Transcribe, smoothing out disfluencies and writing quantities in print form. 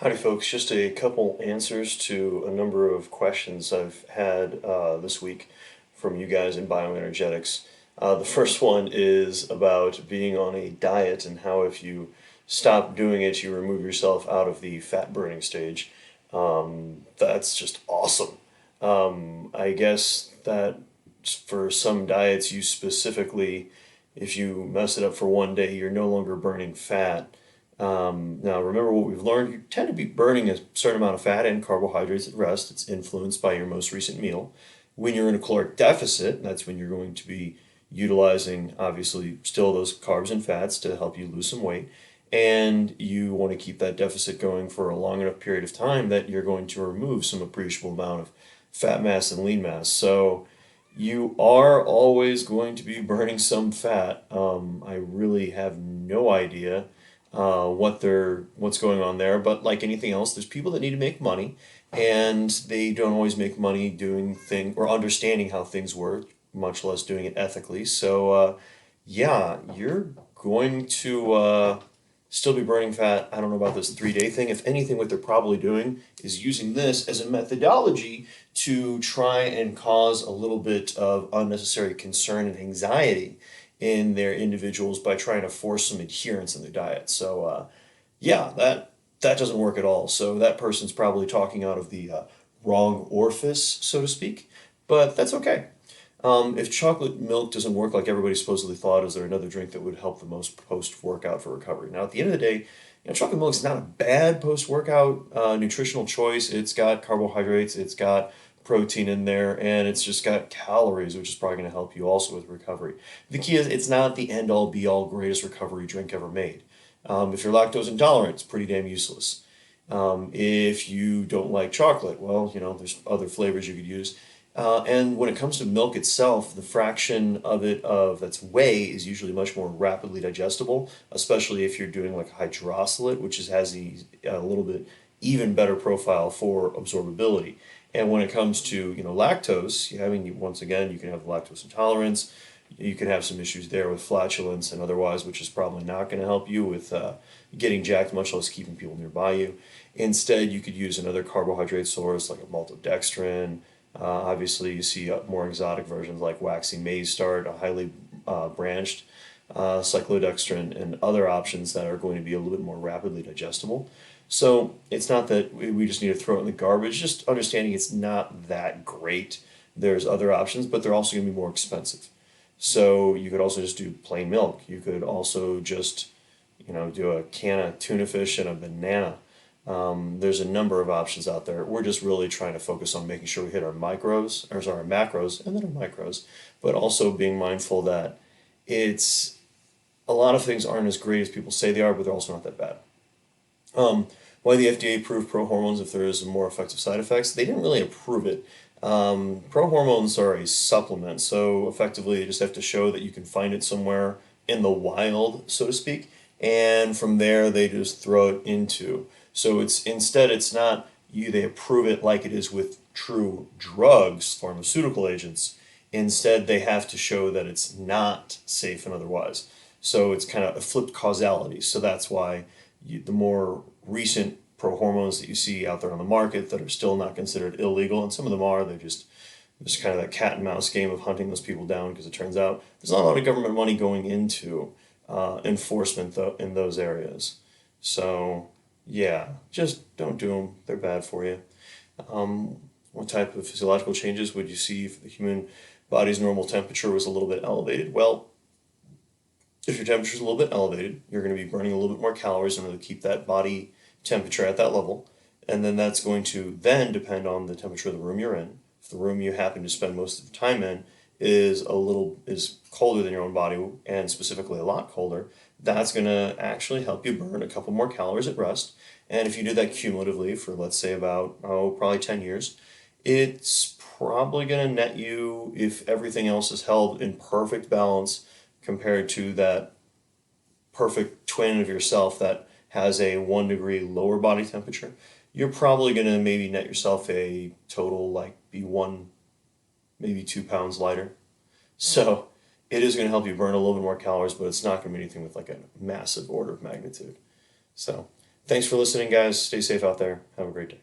Howdy folks, just a couple answers to a number of questions I've had this week from you guys in Bioenergetics. The first one is about being on a diet and how if you stop doing it, you remove yourself out of the fat burning stage. That's just awesome. I guess that for some diets, you specifically, if you mess it up for one day, you're no longer burning fat. Now, remember what we've learned. You tend to be burning a certain amount of fat and carbohydrates at rest. It's influenced by your most recent meal. When you're in a caloric deficit, that's when you're going to be utilizing, obviously, still those carbs and fats to help you lose some weight. And you want to keep that deficit going for a long enough period of time that you're going to remove some appreciable amount of fat mass and lean mass. So you are always going to be burning some fat. I really have no idea what's going on there. But like anything else, there's people that need to make money, and they don't always make money doing things or understanding how things work, much less doing it ethically. So yeah, you're going to still be burning fat. I don't know about this 3 day thing. If anything, what they're probably doing is using this as a methodology to try and cause a little bit of unnecessary concern and anxiety in their individuals by trying to force some adherence in their diet. So yeah, that doesn't work at all. So that person's probably talking out of the wrong orifice, so to speak. But that's okay. If chocolate milk doesn't work like everybody supposedly thought, is there another drink that would help the most post-workout for recovery? Now, at the end of the day, chocolate milk is not a bad post-workout nutritional choice. It's got carbohydrates, it's got protein in there, and it's just got calories, which is probably going to help you also with recovery. The key is it's not the end-all, be-all, greatest recovery drink ever made. If you're lactose intolerant, it's pretty damn useless. If you don't like chocolate, well, there's other flavors you could use. And when it comes to milk itself, the fraction of it that's whey is usually much more rapidly digestible, especially if you're doing like a hydroxylate, which has a little bit even better profile for absorbability. And when it comes to lactose, I mean, once again, you can have lactose intolerance. You can have some issues there with flatulence and otherwise, which is probably not going to help you with getting jacked, much less keeping people nearby you. Instead, you could use another carbohydrate source like a maltodextrin. Obviously, you see more exotic versions like waxy maize starch, a highly branched cyclodextrin, and other options that are going to be a little bit more rapidly digestible. So it's not that we just need to throw it in the garbage, just understanding it's not that great. There's other options, but they're also going to be more expensive. So you could also just do plain milk. You could also just, do a can of tuna fish and a banana. There's a number of options out there. We're just really trying to focus on making sure we hit our macros, and then our micros, but also being mindful that it's a lot of things aren't as great as people say they are, but they're also not that bad. Why the FDA approved pro-hormones if there is more effective side effects? They didn't really approve it. Pro-hormones are a supplement, so effectively you just have to show that you can find it somewhere in the wild, so to speak, and from there they just throw it into. So it's not they approve it like it is with true drugs, pharmaceutical agents. Instead, they have to show that it's not safe and otherwise. So it's kind of a flipped causality. So that's why the more recent pro-hormones that you see out there on the market that are still not considered illegal, and some of them are, they're just kind of that cat and mouse game of hunting those people down because it turns out there's not a lot of government money going into enforcement in those areas. So yeah, just don't do them. They're bad for you. What type of physiological changes would you see if the human body's normal temperature was a little bit elevated? Well, if your temperature is a little bit elevated, you're going to be burning a little bit more calories in order to keep that body temperature at that level. And then that's going to then depend on the temperature of the room you're in. If the room you happen to spend most of the time in is colder than your own body, and specifically a lot colder, that's going to actually help you burn a couple more calories at rest. And if you do that cumulatively for, let's say, about, probably 10 years, it's probably going to net you, if everything else is held in perfect balance compared to that perfect twin of yourself that has a 1 degree lower body temperature, you're probably going to maybe net yourself a total like be 2 pounds lighter. So it is going to help you burn a little bit more calories, but it's not going to be anything with like a massive order of magnitude. So Thanks for listening, guys. Stay safe out there. Have a great day.